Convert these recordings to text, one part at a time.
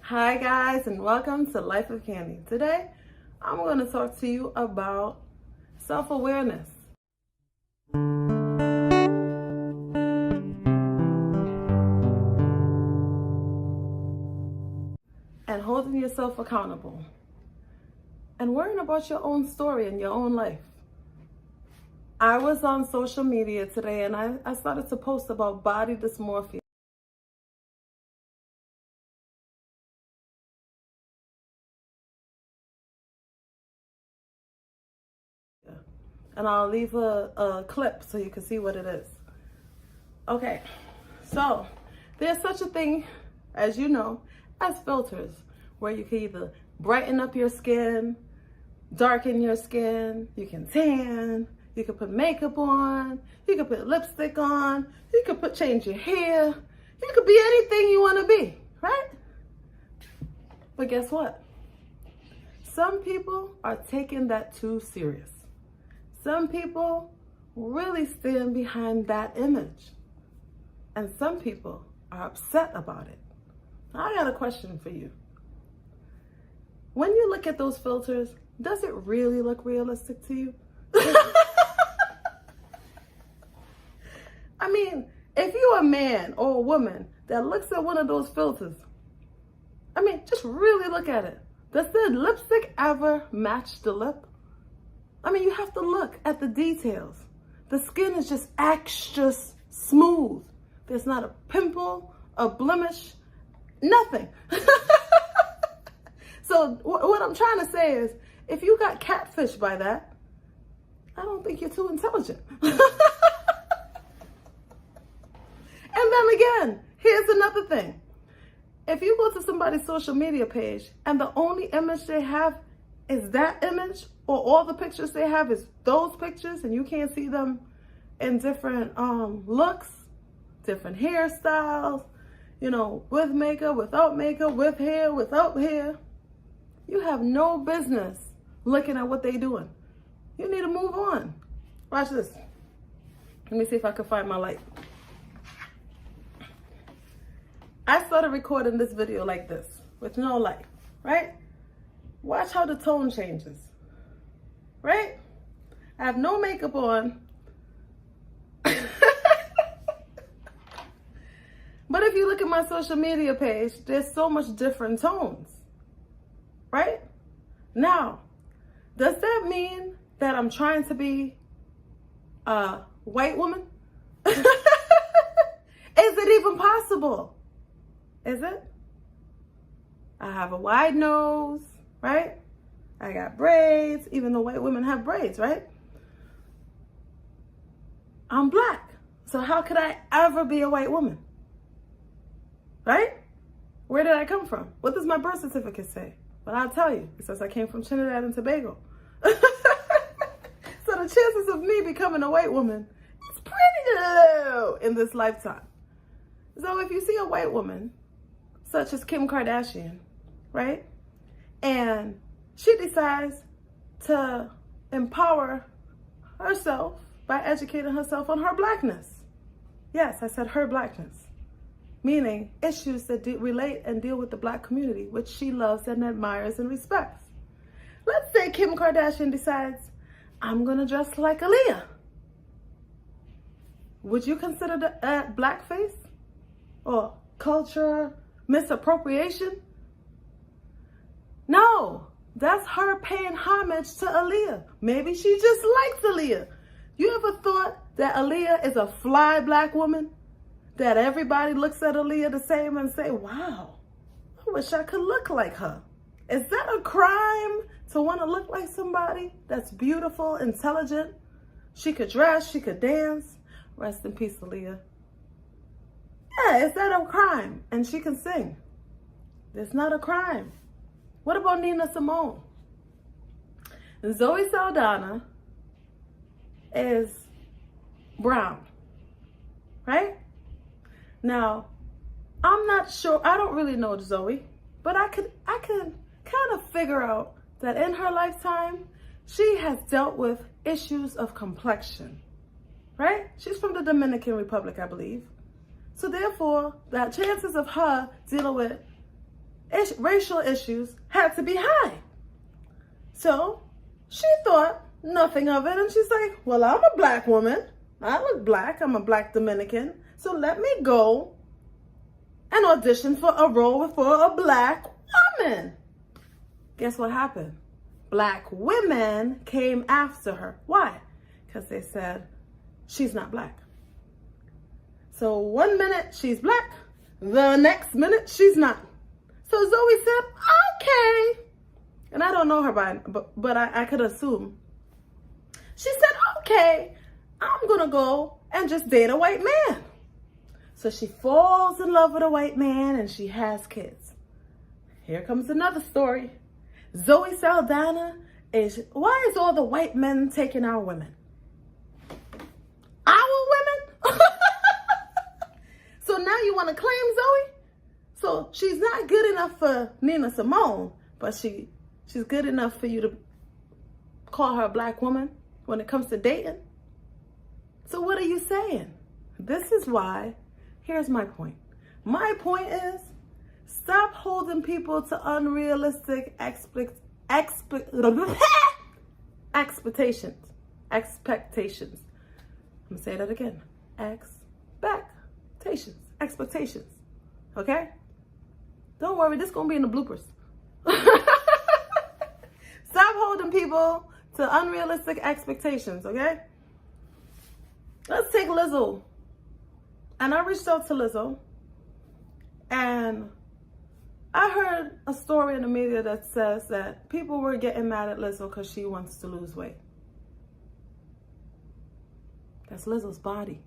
Hi guys, and welcome to Life of Candy. Today, I'm going to talk to you about self-awareness. And holding yourself accountable. And worrying about your own story and your own life. I was on social media today and I started to post about body dysmorphia. And I'll leave a clip so you can see what it is. Okay, so there's such a thing, as you know, as filters, where you can either brighten up your skin, darken your skin, you can tan, you can put makeup on, you can put lipstick on, you can change your hair, you could be anything you want to be, right? But guess what? Some people are taking that too serious. Some people really stand behind that image. And some people are upset about it. I got a question for you. When you look at those filters, does it really look realistic to you? I mean, if you're a man or a woman that looks at one of those filters, I mean, just really look at it. Does the lipstick ever match the lip? I mean, you have to look at the details. The skin is just extra smooth. There's not a pimple, a blemish, nothing. So what I'm trying to say is, if you got catfished by that, I don't think you're too intelligent. And then again, here's another thing. If you go to somebody's social media page and the only image they have is that image, or all the pictures they have is those pictures, and you can't see them in different looks, different hairstyles, you know, with makeup, with hair, without hair, you have no business looking at what they're doing. You need to move on. Watch this. Let me see if I can find my light. I started recording this video like this, with no light, right? Watch how the tone changes, right? I have no makeup on. But if you look at my social media page, there's so much different tones, right? Now, does that mean that I'm trying to be a white woman? Is it even possible? Is it? I have a wide nose, right? I got braids, even though white women have braids, right? I'm black. So how could I ever be a white woman? Right? Where did I come from? What does my birth certificate say? Well, I'll tell you. It says I came from Trinidad and Tobago. So the chances of me becoming a white woman is pretty low in this lifetime. So if you see a white woman, such as Kim Kardashian, right? And she decides to empower herself by educating herself on her blackness. Yes, I said her blackness. Meaning issues that relate and deal with the black community, which she loves and admires and respects. Let's say Kim Kardashian decides, I'm gonna dress like Aaliyah. Would you consider that blackface? Or culture misappropriation? No, that's her paying homage to Aaliyah. Maybe she just likes Aaliyah. You ever thought that Aaliyah is a fly black woman? That everybody looks at Aaliyah the same and say, wow, I wish I could look like her. Is that a crime to want to look like somebody that's beautiful, intelligent? She could dress, she could dance. Rest in peace, Aaliyah. Yeah, is that a crime? And she can sing. It's not a crime. What about Nina Simone? Zoe Saldana is brown, right? Now, I'm not sure, I don't really know Zoe, but I can kind of figure out that in her lifetime, she has dealt with issues of complexion, right? She's from the Dominican Republic, I believe. So therefore, the chances of her dealing with racial issues had to be high. So she thought nothing of it, and she's like, well, I'm a black woman. I look black. I'm a black Dominican. So let me go and audition for a role for a black woman. Guess what happened? Black women came after her. Why? Because they said, she's not black. So 1 minute she's black, the next minute she's not. So Zoe said, okay. And I don't know her but I could assume. She said, okay, I'm going to go and just date a white man. So she falls in love with a white man and she has kids. Here comes another story. Zoe Saldana why is all the white men taking our women? Our women? So now you want to claim Zoe? So she's not good enough for Nina Simone, but she's good enough for you to call her a black woman when it comes to dating? So what are you saying? This is why, here's my point. My point is, stop holding people to unrealistic expectations. Expectations. I'm gonna say that again. Expectations. Okay? Don't worry, this is gonna be in the bloopers. Stop holding people to unrealistic expectations, okay? Let's take Lizzo. And I reached out to Lizzo, and I heard a story in the media that says that people were getting mad at Lizzo because she wants to lose weight. That's Lizzo's body.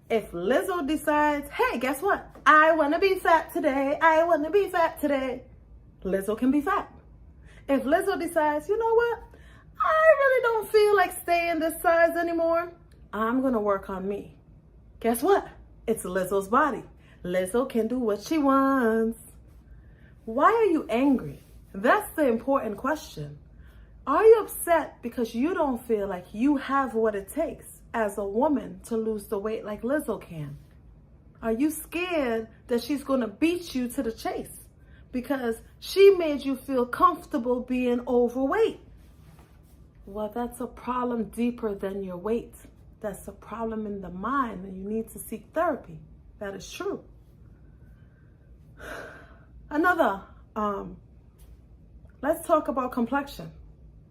If Lizzo decides, hey, guess what? I want to be fat today. Lizzo can be fat. If Lizzo decides, you know what? I really don't feel like staying this size anymore. I'm going to work on me. Guess what? It's Lizzo's body. Lizzo can do what she wants. Why are you angry? That's the important question. Are you upset because you don't feel like you have what it takes as a woman to lose the weight like Lizzo can? Are you scared that she's going to beat you to the chase because she made you feel comfortable being overweight? Well, that's a problem deeper than your weight. That's a problem in the mind, and you need to seek therapy. That is true. Another, let's talk about complexion.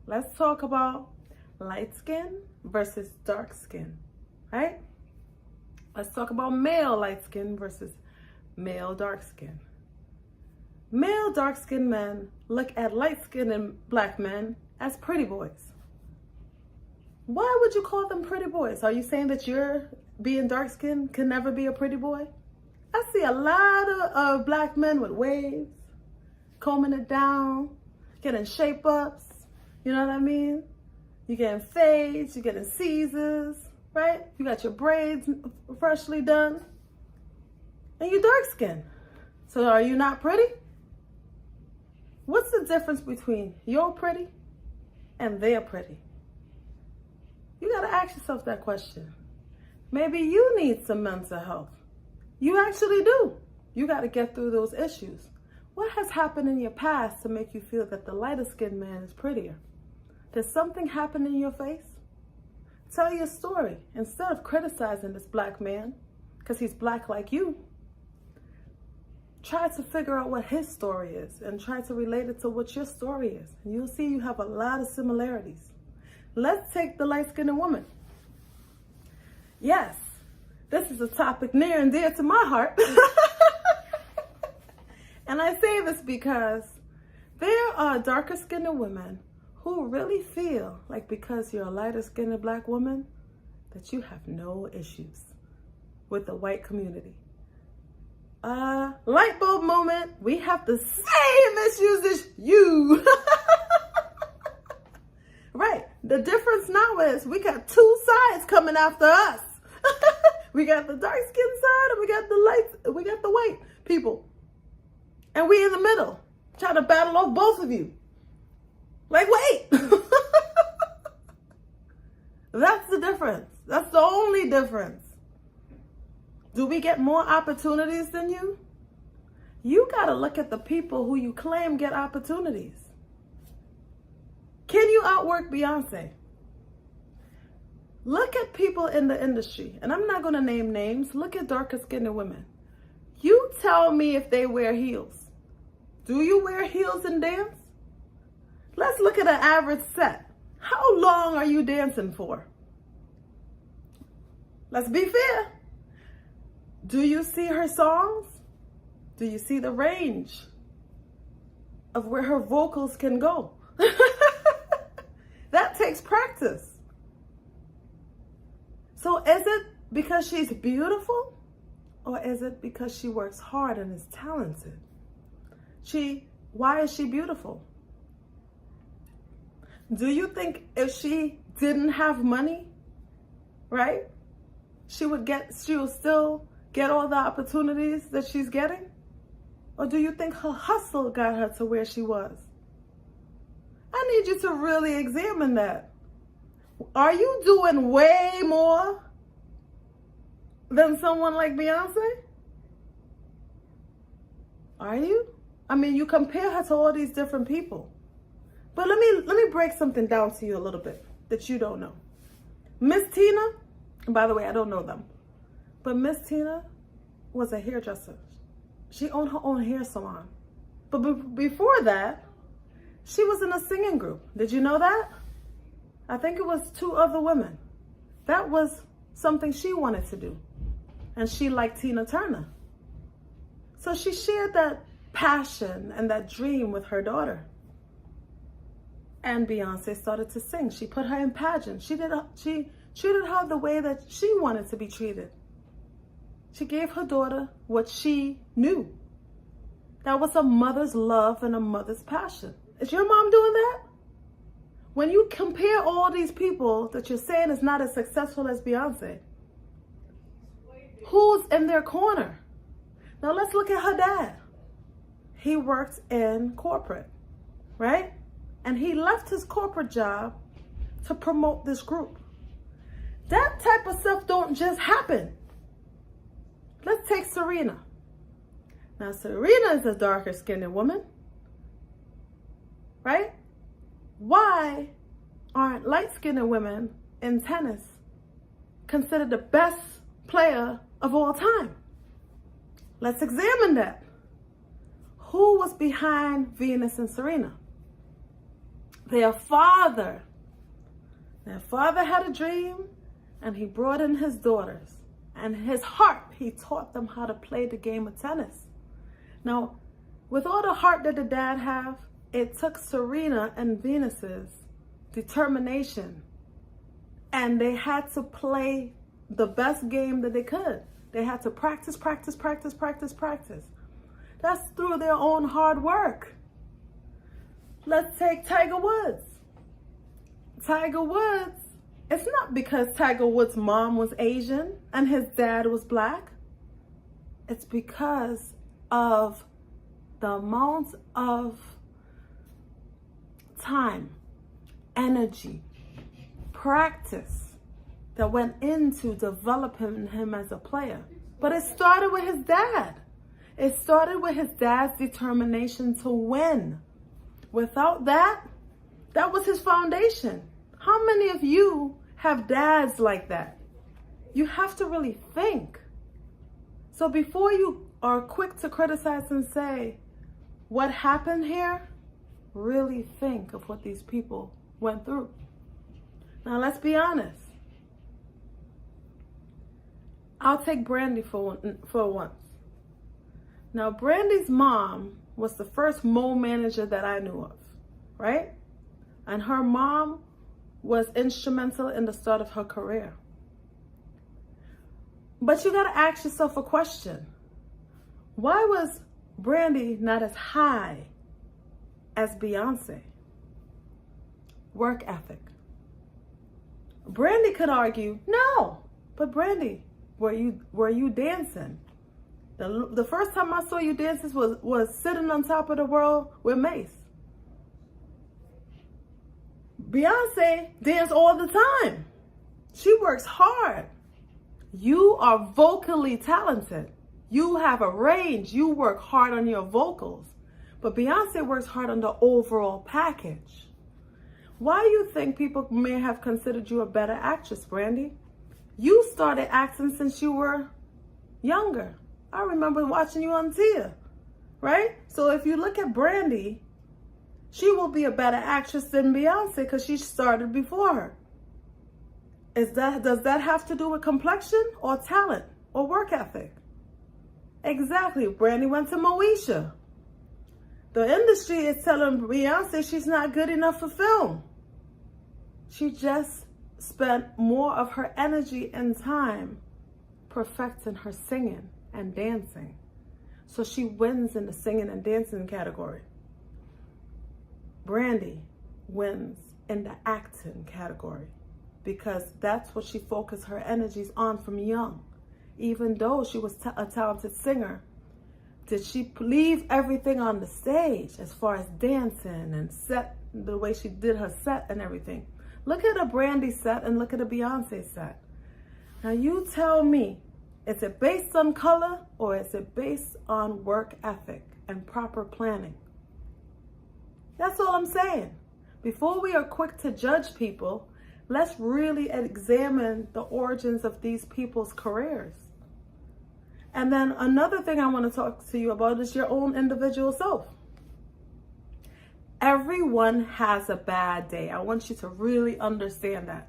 Let's talk about light skin versus dark skin, right? Let's talk about male light skin versus male dark skin. Male dark skinned men look at light skinned and black men as pretty boys. Why would you call them pretty boys? Are you saying that you're being dark skinned can never be a pretty boy? I see a lot of black men with waves, combing it down, getting shape ups. You know what I mean? You're getting fades, you're getting Caesars, right? You got your braids freshly done. And you're dark skinned. So are you not pretty? What's the difference between you're pretty and they're pretty? You got to ask yourself that question. Maybe you need some mental health. You actually do. You got to get through those issues. What has happened in your past to make you feel that the lighter skinned man is prettier? Did something happen in your face? Tell your story instead of criticizing this black man because he's black like you. Try to figure out what his story is and try to relate it to what your story is. And you'll see you have a lot of similarities. Let's take the light-skinned woman. Yes, this is a topic near and dear to my heart. And I say this because there are darker-skinned women who really feel like because you're a lighter-skinned black woman, that you have no issues with the white community. Light bulb moment, we have the same issues as you. Right. The difference now is we got two sides coming after us. We got the dark skin side and we got the white people. And we in the middle, trying to battle off both of you. Like, wait. That's the difference. That's the only difference. Do we get more opportunities than you? You got to look at the people who you claim get opportunities. Can you outwork Beyonce? Look at people in the industry, and I'm not going to name names. Look at darker skinned women. You tell me if they wear heels. Do you wear heels and dance? Let's look at an average set. How long are you dancing for? Let's be fair. Do you see her songs? Do you see the range of where her vocals can go? That takes practice. So is it because she's beautiful, or is it because she works hard and is talented? Why is she beautiful? Do you think if she didn't have money, right, she would still get all the opportunities that she's getting? Or do you think her hustle got her to where she was? I need you to really examine that. Are you doing way more than someone like Beyonce? Are you? I mean, you compare her to all these different people. But let me break something down to you a little bit that you don't know. Miss Tina, and by the way, I don't know them, but Miss Tina was a hairdresser. She owned her own hair salon. But before that, she was in a singing group. Did you know that? I think it was 2 other women. That was something she wanted to do. And she liked Tina Turner. So she shared that passion and that dream with her daughter. And Beyonce started to sing. She put her in pageants. She treated her the way that she wanted to be treated. She gave her daughter what she knew. That was a mother's love and a mother's passion. Is your mom doing that? When you compare all these people that you're saying is not as successful as Beyonce, who's in their corner? Now let's look at her dad. He worked in corporate, right? And he left his corporate job to promote this group. That type of stuff don't just happen. Let's take Serena. Now Serena is a darker skinned woman, right? Why aren't light-skinned women in tennis considered the best player of all time? Let's examine that. Who was behind Venus and Serena? Their father. Their father had a dream, and he brought in his daughters. And his heart, he taught them how to play the game of tennis. Now, with all the heart that the dad have, it took Serena and Venus's determination. And they had to play the best game that they could. They had to practice. That's through their own hard work. Let's take Tiger Woods. Tiger Woods, it's not because Tiger Woods' mom was Asian and his dad was black. It's because of the amount of time, energy, practice that went into developing him as a player. But it started with his dad. It started with his dad's determination to win. Without that, that was his foundation. How many of you have dads like that? You have to really think. So before you are quick to criticize and say, what happened here? Really think of what these people went through. Now let's be honest. I'll take Brandy for once. Now Brandy's mom was the first mole manager that I knew of, right? And her mom was instrumental in the start of her career. But you gotta ask yourself a question. Why was Brandy not as high as Beyonce? Work ethic. Brandy could argue, no, but Brandy, were you dancing? The first time I saw you dances was sitting on top of the world with Mace. Beyonce dances all the time. She works hard. You are vocally talented. You have a range. You work hard on your vocals. But Beyonce works hard on the overall package. Why do you think people may have considered you a better actress, Brandy? You started acting since you were younger. I remember watching you on Tia, right? So if you look at Brandy, she will be a better actress than Beyonce because she started before her. Does that have to do with complexion or talent or work ethic? Exactly. Brandy went to Moesha. The industry is telling Beyonce she's not good enough for film. She just spent more of her energy and time perfecting her singing and dancing. So she wins in the singing and dancing category. Brandy wins in the acting category because that's what she focused her energies on from young. Even though she was a talented singer, did she leave everything on the stage as far as dancing and set, the way she did her set and everything? Look at a Brandy set and look at a Beyonce set. Now you tell me, is it based on color or is it based on work ethic and proper planning? That's all I'm saying. Before we are quick to judge people, let's really examine the origins of these people's careers. And then another thing I want to talk to you about is your own individual self. Everyone has a bad day. I want you to really understand that.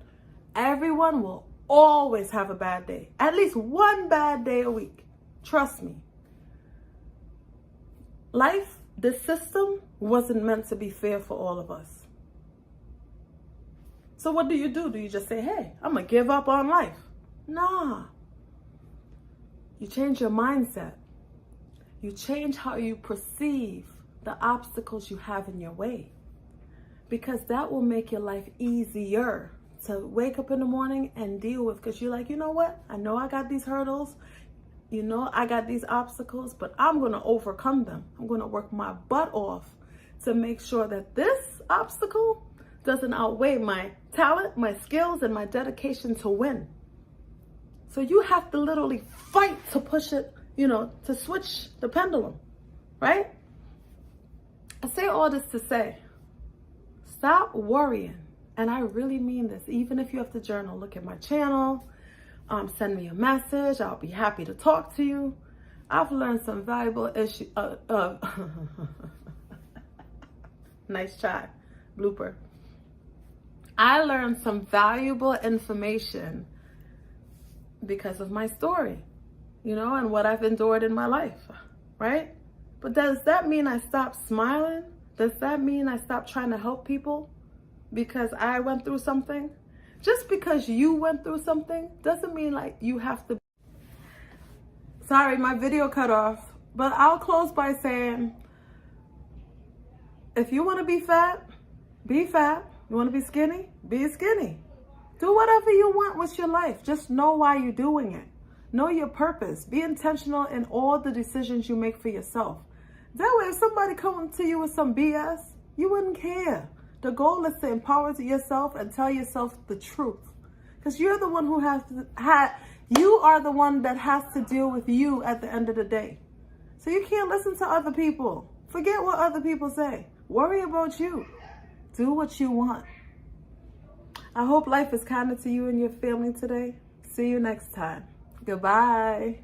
Everyone will always have a bad day. At least one bad day a week. Trust me. Life, this system, wasn't meant to be fair for all of us. So what do? Do you just say, hey, I'm going to give up on life? Nah. You change your mindset. You change how you perceive the obstacles you have in your way. Because that will make your life easier to wake up in the morning and deal with. Because you're like, you know what? I know I got these hurdles. You know, I got these obstacles, but I'm going to overcome them. I'm going to work my butt off to make sure that this obstacle doesn't outweigh my talent, my skills, and my dedication to win. So you have to literally fight to push it, to switch the pendulum, right? I say all this to say, stop worrying. And I really mean this. Even if you have to journal, look at my channel, send me a message. I'll be happy to talk to you. I've learned some valuable nice try, blooper. I learned some valuable information because of my story, and what I've endured in my life, right? But does that mean I stopped smiling? Does that mean I stopped trying to help people because I went through something? Just because you went through something doesn't mean like you have to. Sorry, my video cut off, but I'll close by saying, if you want to be fat, be fat. You want to be skinny? Be skinny. Do whatever you want with your life. Just know why you're doing it. Know your purpose. Be intentional in all the decisions you make for yourself. That way, if somebody comes to you with some BS, you wouldn't care. The goal is to empower yourself and tell yourself the truth. Because you're the one who you are the one that has to deal with you at the end of the day. So you can't listen to other people. Forget what other people say. Worry about you. Do what you want. I hope life is kinder to you and your family today. See you next time. Goodbye.